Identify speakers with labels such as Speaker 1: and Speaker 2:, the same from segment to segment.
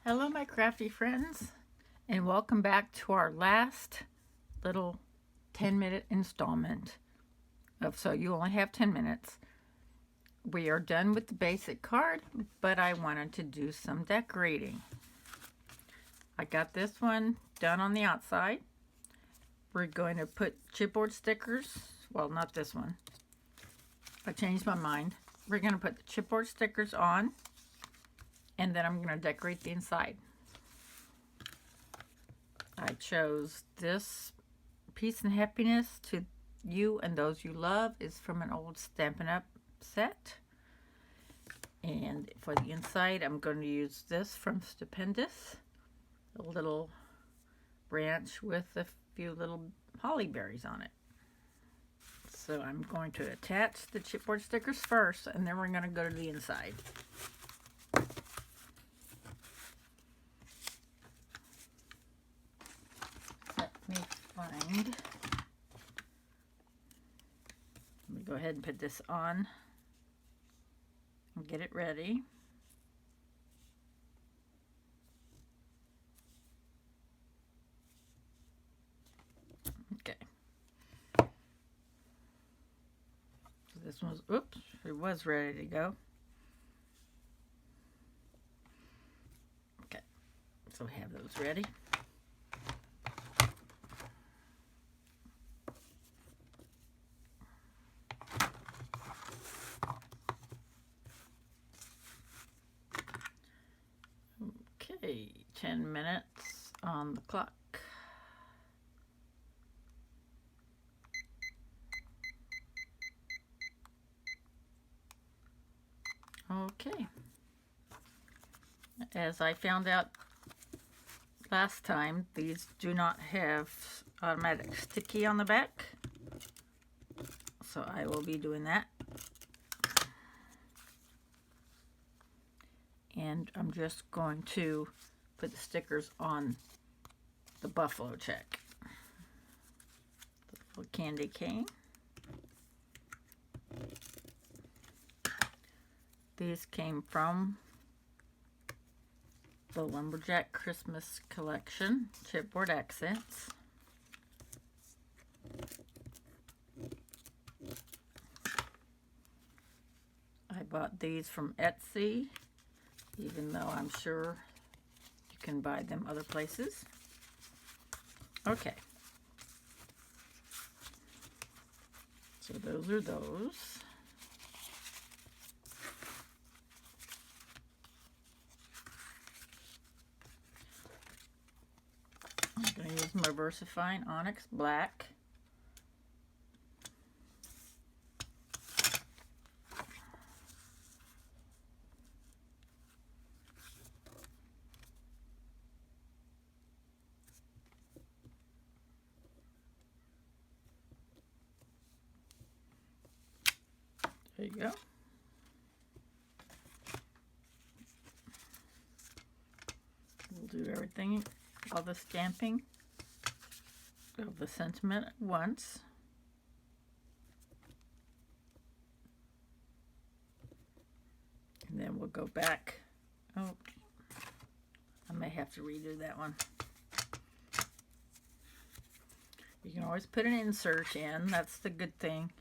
Speaker 1: Hello, my crafty friends, and welcome back to our last little 10-minute installment of So You Only Have 10 Minutes. We are done with the basic card, but I wanted to do some decorating. I got this one done on the outside. We're going to put chipboard stickers. Well, not this one. I changed my mind. We're going to put the chipboard stickers on, and then I'm going to decorate the inside. I chose this Peace and Happiness to You and Those You Love is from an old Stampin' Up set. And for the inside, I'm going to use this from Stupendous, a little branch with a few little holly berries on it. So I'm going to attach the chipboard stickers first, and then we're going to go to the inside. Let me go ahead and put this on and get it ready. Okay. So this one's, oops, it was ready to go. Okay, so we have those ready. Okay, 10 minutes on the clock. Okay. As I found out last time, these do not have automatic sticky on the back. So I will be doing that. And I'm just going to put the stickers on the buffalo check. The little candy cane. These came from the Lumberjack Christmas Collection chipboard accents. I bought these from Etsy, even though I'm sure you can buy them other places. Okay. So those are those. I'm going to use my VersaFine Onyx Black. There you go. We'll do everything, all the stamping of the sentiment at once. And then we'll go back. Oh, I may have to redo that one. You can always put an insert in. That's the good thing.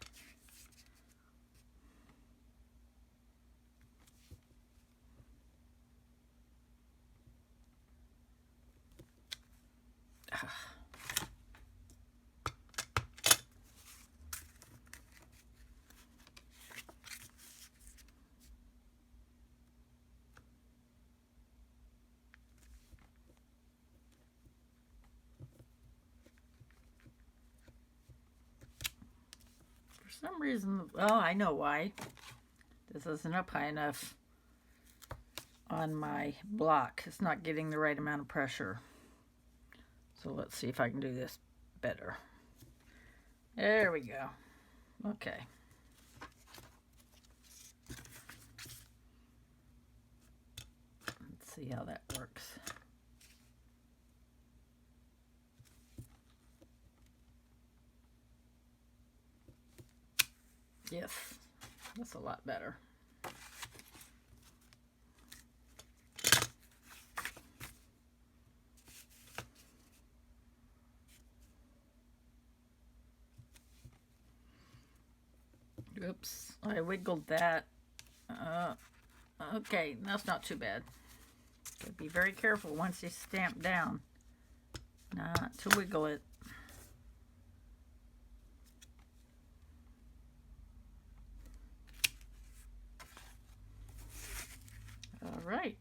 Speaker 1: For some reason, well, I know why. This isn't up high enough on my block. It's not getting the right amount of pressure. So let's see if I can do this better. There we go. Okay. Let's see how that works. Yes, that's a lot better. Oops, I wiggled that. Okay, that's not too bad. Gotta be very careful once you stamp down, not to wiggle it. All right.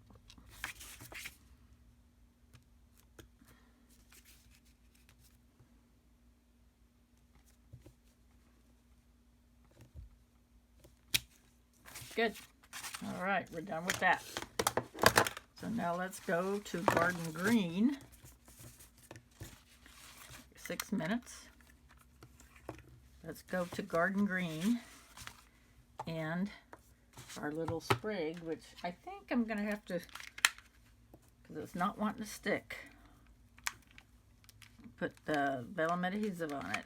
Speaker 1: Good. All right, we're done with that. So now let's go to Garden Green. 6 minutes. Let's go to Garden Green and our little sprig, which I think I'm going to have to, because it's not wanting to stick, put the vellum adhesive on it.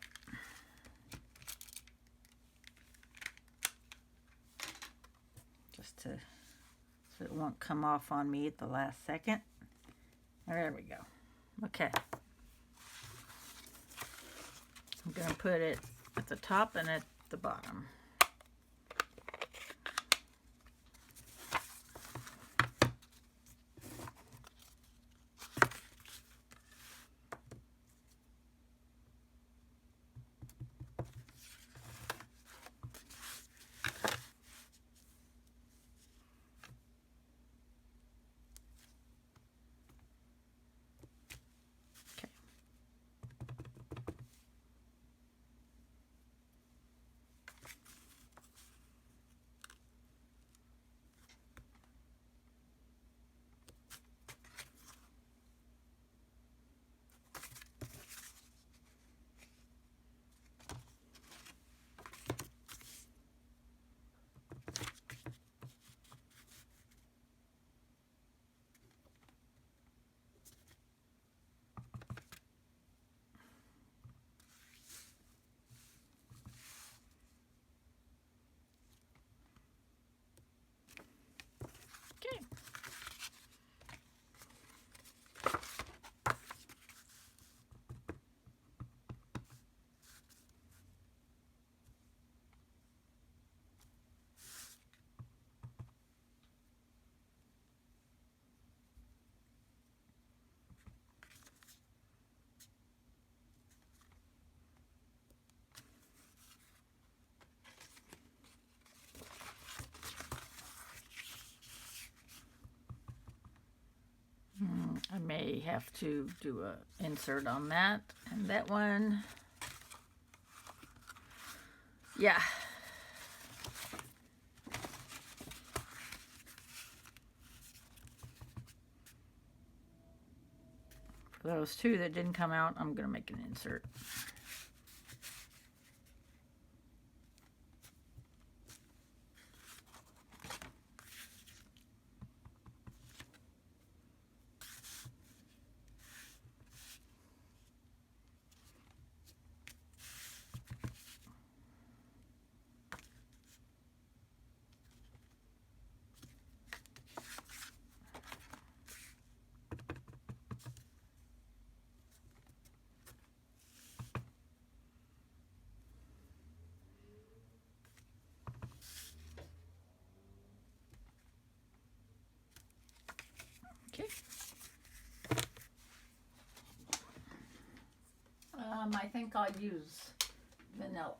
Speaker 1: Just to, so it won't come off on me at the last second. There we go. Okay. I'm going to put it at the top and at the bottom. Okay. I may have to do a insert on that and that one. Yeah. For those two that didn't come out, I'm going to make an insert. Okay. I think I'll use vanilla.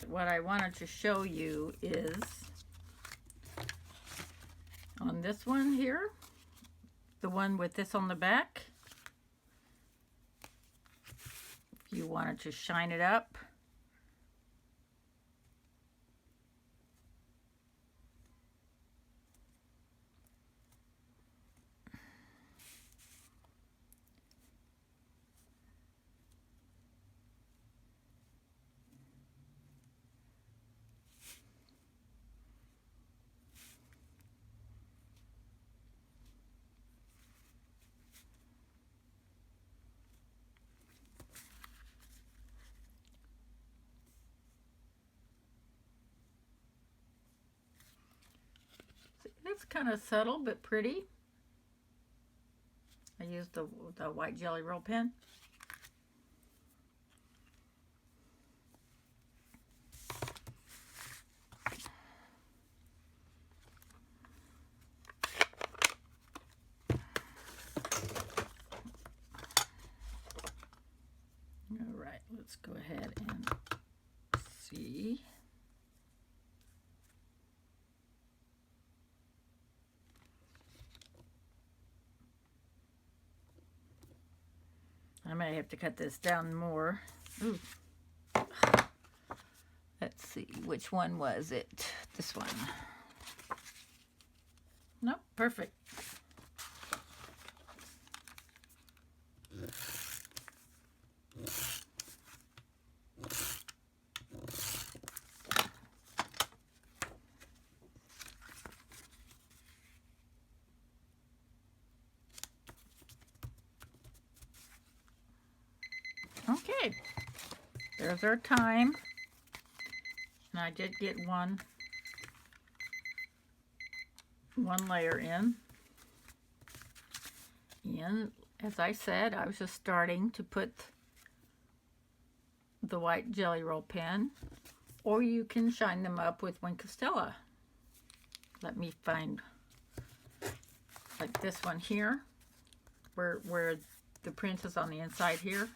Speaker 1: What I wanted to show you is on this one here, the one with this on the back. If you wanted to shine it up. It's kind of subtle but pretty. I used the white Jelly Roll pen. All right, let's go ahead and see. I may have to cut this down more. Ooh. Let's see, which one was it? This one. Nope, perfect. Okay, there's our time. And I did get one layer in. And as I said, I was just starting to put the white Jelly Roll pen, or you can shine them up with Wink of Stella. Let me find, like this one here, where the print is on the inside here.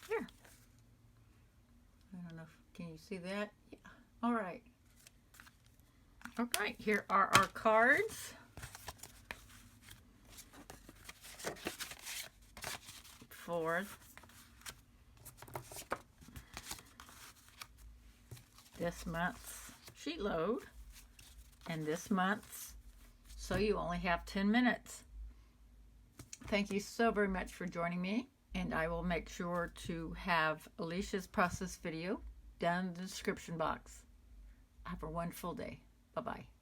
Speaker 1: Here. I don't know if, can you see that? Yeah. All right. Okay, here are our cards. For this month's sheet load and this month's So You Only Have 10 Minutes. Thank you so very much for joining me, and I will make sure to have Alicia's process video down in the description box. Have a wonderful day. Bye-bye.